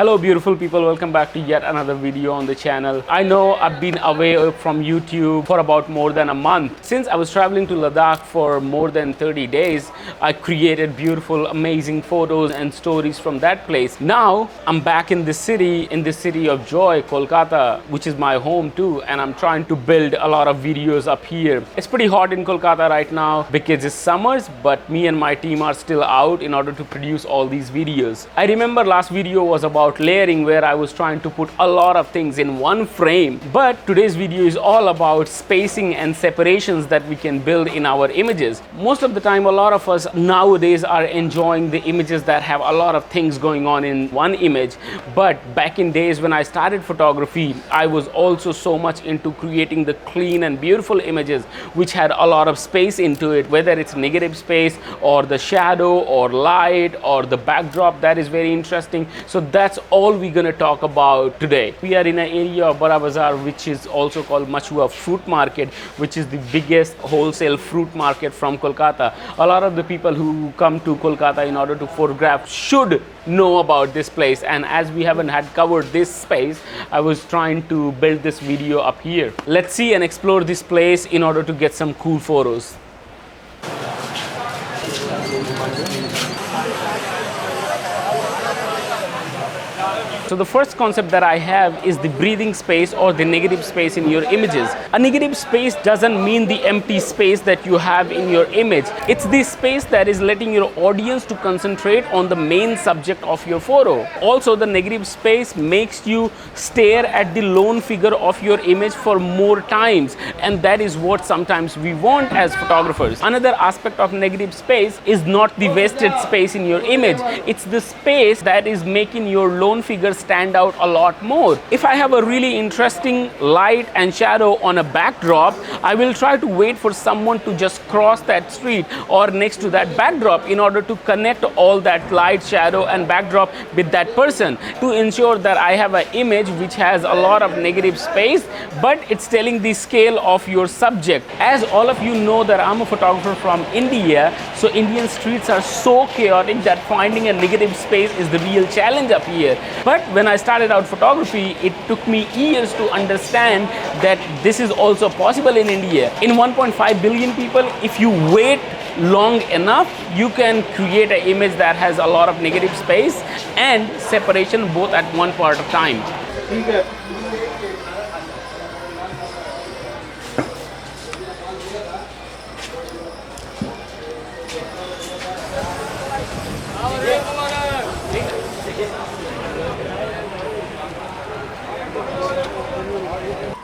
Hello beautiful people, welcome back to yet another video on the channel. I know I've been away from YouTube for about more than a month. Since I was traveling to Ladakh for more than 30 days, I created beautiful, amazing photos and stories from that place. Now I'm back in this city of joy, Kolkata, which is my home too, and I'm trying to build a lot of videos up here. It's pretty hot in Kolkata right now because it's summers, but me and my team are still out in order to produce all these videos. I remember last video was about layering, where I was trying to put a lot of things in one frame, but today's video is all about spacing and separations that we can build in our images. Most of the time, a lot of us nowadays are enjoying the images that have a lot of things going on in one image, but back in days when I started photography, I was also so much into creating the clean and beautiful images which had a lot of space into it, whether it's negative space or the shadow or light or the backdrop. That is very interesting. So that's all we're going to talk about today. We are in an area of Bada Bazaar, which is also called Machua fruit market, which is the biggest wholesale fruit market from Kolkata. A lot of the people who come to Kolkata in order to photograph should know about this place, and as we haven't had covered this space, I was trying to build this video up here. Let's see and explore this place in order to get some cool photos. So the first concept that I have is the breathing space or the negative space in your images. A negative space doesn't mean the empty space that you have in your image. It's the space that is letting your audience to concentrate on the main subject of your photo. Also, the negative space makes you stare at the lone figure of your image for more times, and that is what sometimes we want as photographers. Another aspect of negative space is not the wasted space in your image. It's the space that is making your lone figure stand out a lot more. If I have a really interesting light and shadow on a backdrop, I will try to wait for someone to just cross that street or next to that backdrop in order to connect all that light, shadow and backdrop with that person, to ensure that I have an image which has a lot of negative space, but it's telling the scale of your subject. As all of you know that I'm a photographer from India, so Indian streets are so chaotic that finding a negative space is the real challenge up here. But when I started out photography, it took me years to understand that this is also possible in India. In 1.5 billion people, if you wait long enough, you can create an image that has a lot of negative space and separation both at one part of time.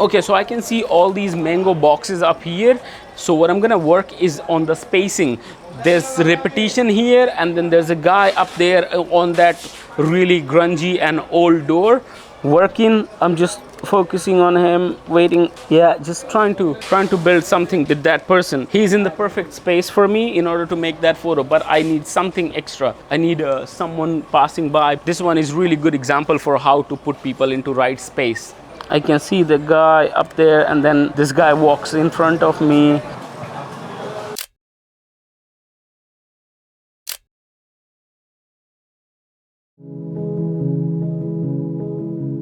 Okay, so I can see all these mango boxes up here. So what I'm gonna work is on the spacing. There's repetition here, and then there's a guy up there on that really grungy and old door working. I'm just focusing on him, waiting. Yeah, just trying to build something with that person. He's in the perfect space for me in order to make that photo, but I need something extra. I need someone passing by. This one is really good example for how to put people into right space. I can see the guy up there, and then this guy walks in front of me.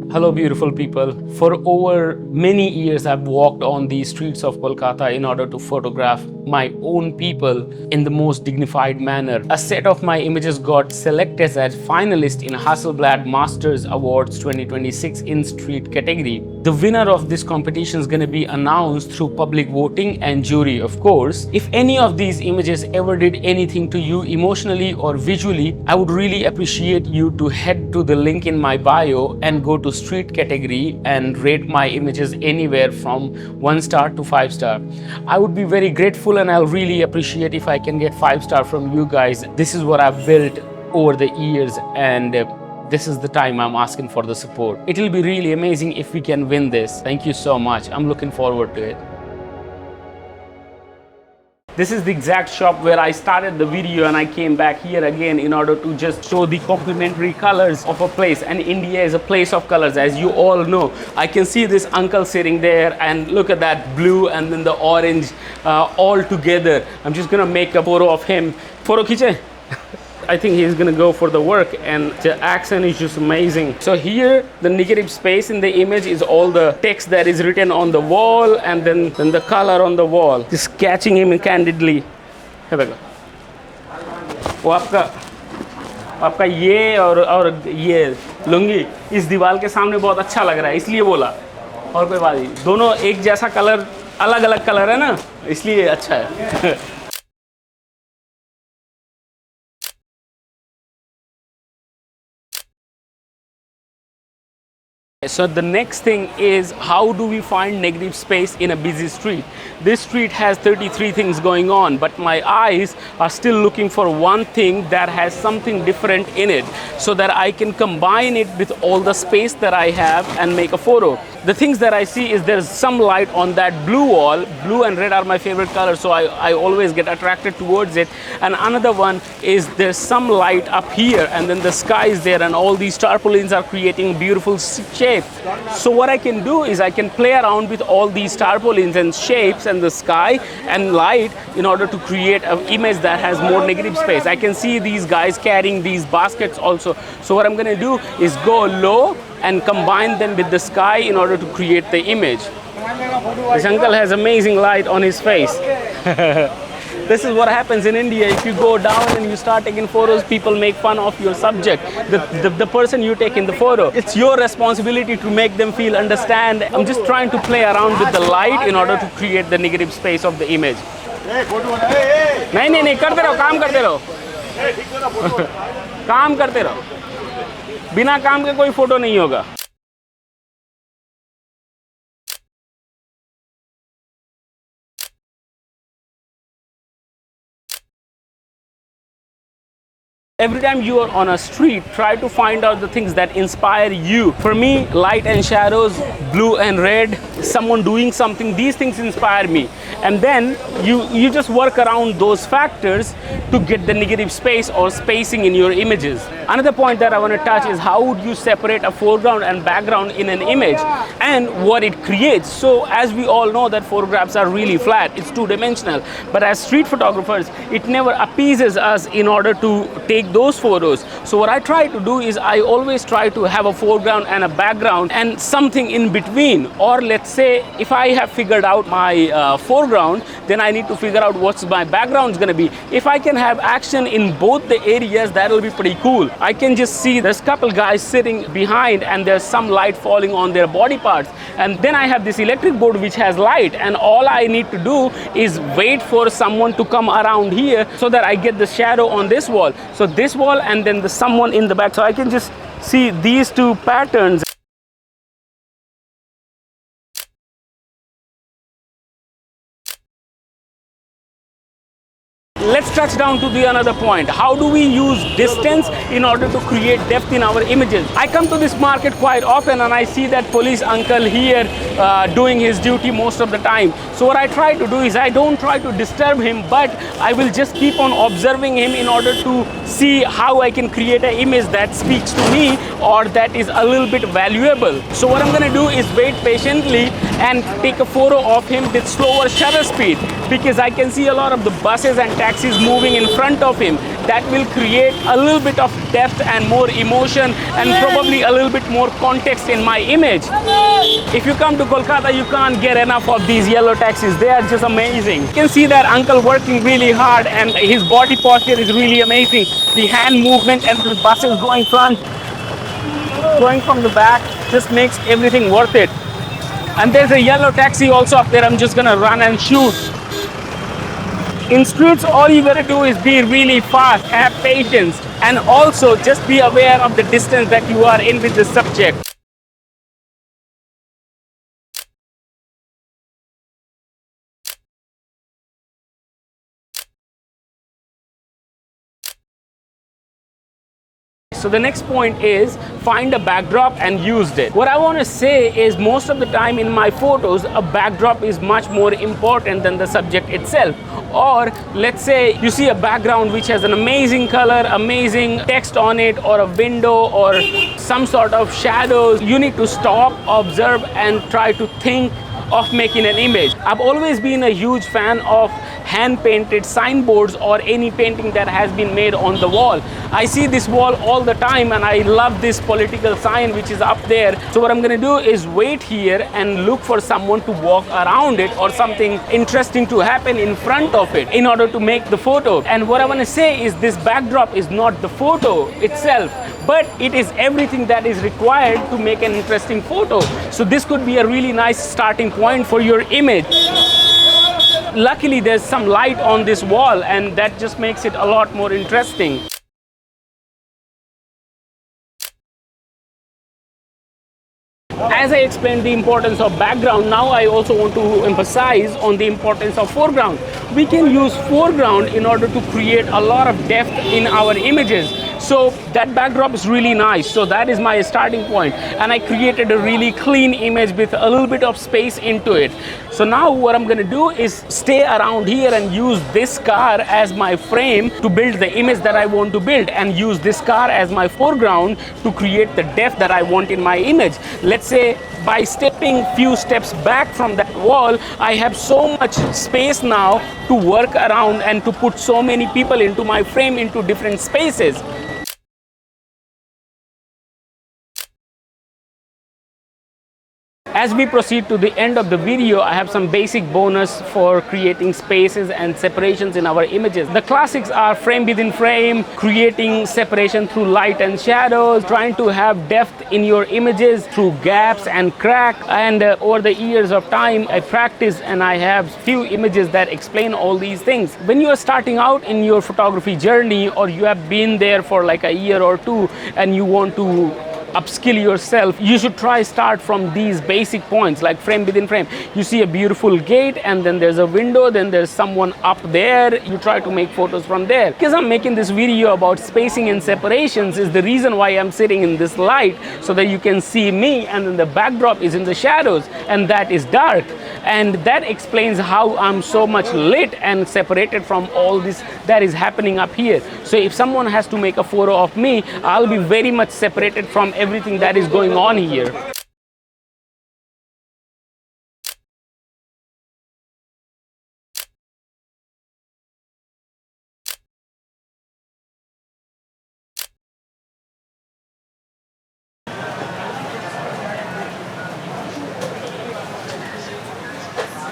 Hello beautiful people. For over many years I've walked on the streets of Kolkata in order to photograph my own people in the most dignified manner. A set of my images got selected as finalist in Hasselblad Masters Awards 2026 in street category. The winner of this competition is going to be announced through public voting and jury, of course. If any of these images ever did anything to you emotionally or visually, I would really appreciate you to head to the link in my bio and go to street category and rate my images anywhere from 1 star to 5 star. I would be very grateful, and I'll really appreciate if I can get 5 star from you guys. This is what I've built over the years, and this is the time I'm asking for the support. It'll be really amazing if we can win this. Thank you so much. I'm looking forward to it. This is the exact shop where I started the video, and I came back here again in order to just show the complementary colors of a place. And India is a place of colors, as you all know. I can see this uncle sitting there, and look at that blue and then the orange all together. I'm just gonna make a photo of him. Photo khiche. I think he's gonna go for the work, and the accent is just amazing. So here, the negative space in the image is all the text that is written on the wall, and then the color on the wall. Just catching him candidly. Here we go. वो आपका ये और ये लुंगी इस दीवार के सामने बहुत अच्छा लग रहा है, इसलिए बोला। और कोई बात नहीं, दोनों एक जैसा कलर, अलग अलग कलर है ना, इसलिए अच्छा है। So the next thing is, how do we find negative space in a busy street? This street has 33 things going on, but my eyes are still looking for one thing that has something different in it, so that I can combine it with all the space that I have and make a photo. The things that I see is there's some light on that blue wall. Blue and red are my favorite colors, so I always get attracted towards it. And another one is there's some light up here, and then the sky is there, and all these tarpaulins are creating beautiful shape. So what I can do is I can play around with all these tarpaulins and shapes and the sky and light in order to create an image that has more negative space. I can see these guys carrying these baskets also. So what I'm going to do is go low and combine them with the sky in order to create the image. This uncle has amazing light on his face. This is what happens in India. If you go down and you start taking photos, people make fun of your subject, the person you take in the photo. It's your responsibility to make them feel understand. I'm just trying to play around with the light in order to create the negative space of the image. नहीं करते रहो, काम करते रहो। काम करते रहो, बिना काम के कोई फोटो नहीं होगा। Every time you are on a street, try to find out the things that inspire you. For me, light and shadows, blue and red, someone doing something, these things inspire me. And then you just work around those factors to get the negative space or spacing in your images. Another point that I want to touch is how would you separate a foreground and background in an image and what it creates. So as we all know that photographs are really flat, it's two-dimensional. But as street photographers, it never appeases us in order to take those photos. So what I try to do is I always try to have a foreground and a background and something in between. Or let's say if I have figured out my foreground, then I need to figure out what's my background is going to be. If I can have action in both the areas, that will be pretty cool. I can just see there's a couple guys sitting behind and there's some light falling on their body parts. And then I have this electric board which has light, and all I need to do is wait for someone to come around here so that I get the shadow on this wall. So this wall and then the someone in the back. So I can just see these two patterns. Let's touch down to the another point. How do we use distance in order to create depth in our images? I come to this market quite often and I see that police uncle here doing his duty most of the time. So what I try to do is I don't try to disturb him, but I will just keep on observing him in order to see how I can create an image that speaks to me or that is a little bit valuable. So what I'm going to do is wait patiently and take a photo of him with slower shutter speed, because I can see a lot of the buses and taxis moving in front of him. That will create a little bit of depth and more emotion and probably a little bit more context in my image. If you come to Kolkata, you can't get enough of these yellow taxis. They are just amazing. You can see that uncle working really hard and his body posture is really amazing. The hand movement and the buses going front, going from the back just makes everything worth it. And there's a yellow taxi also up there. I'm just gonna run and shoot. In streets, all you gotta do is be really fast, have patience, and also just be aware of the distance that you are in with the subject. So the next point is find a backdrop and use it. What I want to say is most of the time in my photos, a backdrop is much more important than the subject itself. Or let's say you see a background which has an amazing color, amazing text on it, or a window or some sort of shadows. You need to stop, observe, and try to think of making an image. I've always been a huge fan of hand painted signboards or any painting that has been made on the wall. I see this wall all the time and I love this political sign which is up there. So what I'm going to do is wait here and look for someone to walk around it or something interesting to happen in front of it in order to make the photo. And what I want to say is this backdrop is not the photo itself, but it is everything that is required to make an interesting photo. So this could be a really nice starting point for your image. Luckily, there's some light on this wall and that just makes it a lot more interesting. As I explained the importance of background, now I also want to emphasize on the importance of foreground. We can use foreground in order to create a lot of depth in our images. So that backdrop is really nice. So that is my starting point. And I created a really clean image with a little bit of space into it. So now what I'm going to do is stay around here and use this car as my frame to build the image that I want to build, and use this car as my foreground to create the depth that I want in my image. Let's say by stepping few steps back from that wall, I have so much space now to work around and to put so many people into my frame into different spaces. As we proceed to the end of the video, I have some basic bonus for creating spaces and separations in our images. The classics are frame within frame, creating separation through light and shadows, trying to have depth in your images through gaps and cracks. And over the years of time, I practice and I have few images that explain all these things. When you are starting out in your photography journey, or you have been there for like a year or two and you want to upskill yourself, you should start from these basic points like frame within frame. You see a beautiful gate and then there's a window, then there's someone up there. You try to make photos from there. Because I'm making this video about spacing and separations is the reason why I'm sitting in this light, so that you can see me, and then the backdrop is in the shadows and that is dark. And that explains how I'm so much lit and separated from all this that is happening up here. So if someone has to make a photo of me, I'll be very much separated from everything that is going on here.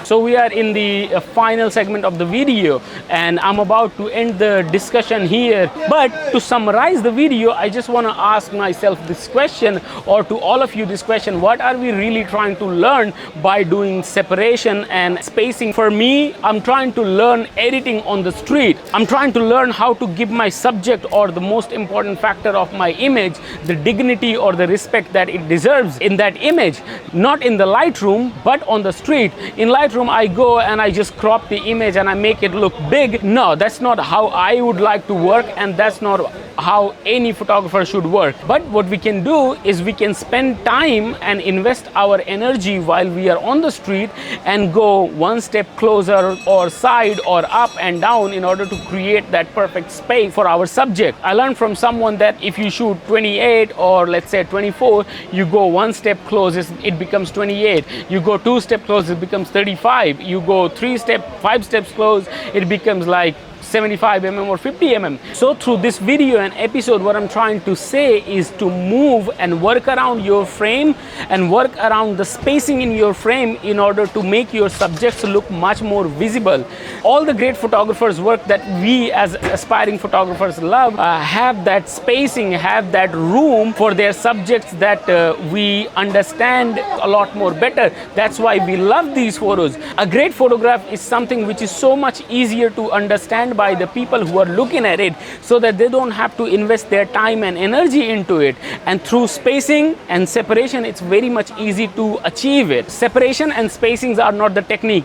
So we are in the final segment of the video and I'm about to end the discussion here. But to summarize the video, I just want to ask myself this question, or to all of you this question: what are we really trying to learn by doing separation and spacing? For me, I'm trying to learn editing on the street. I'm trying to learn how to give my subject, or the most important factor of my image, the dignity or the respect that it deserves in that image. Not in the Lightroom, but on the street. In Lightroom, I go and I just crop the image and I make it look big. No, that's not how I would like to work, and that's not how any photographer should work. But what we can do is we can spend time and invest our energy while we are on the street and go one step closer or side or up and down in order to create that perfect space for our subject. I learned from someone that if you shoot 28 or let's say 24, you go one step closer, it becomes 28. You go two steps closer, it becomes 35. You go five steps close, it becomes like 75 mm or 50 mm. So through this video and episode, what I'm trying to say is to move and work around your frame and work around the spacing in your frame in order to make your subjects look much more visible. All the great photographers' work that we as aspiring photographers love have that spacing, have that room for their subjects that we understand a lot more better. That's why we love these photos. A great photograph is something which is so much easier to understand by the people who are looking at it, so that they don't have to invest their time and energy into it. And through spacing and separation, it's very much easy to achieve it. Separation and spacings are not the technique.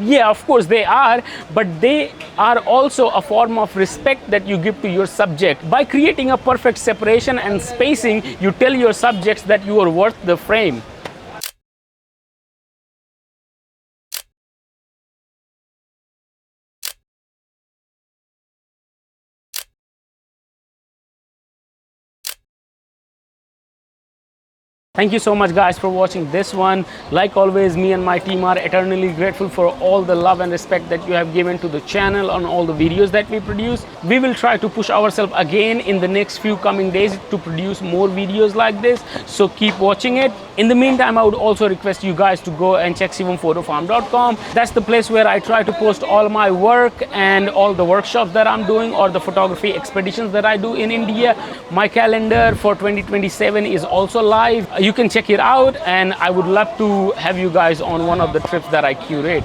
Yeah, of course they are, but they are also a form of respect that you give to your subject. By creating a perfect separation and spacing, you tell your subjects that you are worth the frame. Thank you so much guys for watching this one. Like always, me and my team are eternally grateful for all the love and respect that you have given to the channel on all the videos that we produce. We will try to push ourselves again in the next few coming days to produce more videos like this, so keep watching it. In the meantime, I would also request you guys to go and check shivamphotofarm.com. That's the place where I try to post all my work and all the workshops that I'm doing or the photography expeditions that I do in India. My calendar for 2027 is also live. You can check it out, and I would love to have you guys on one of the trips that I curate.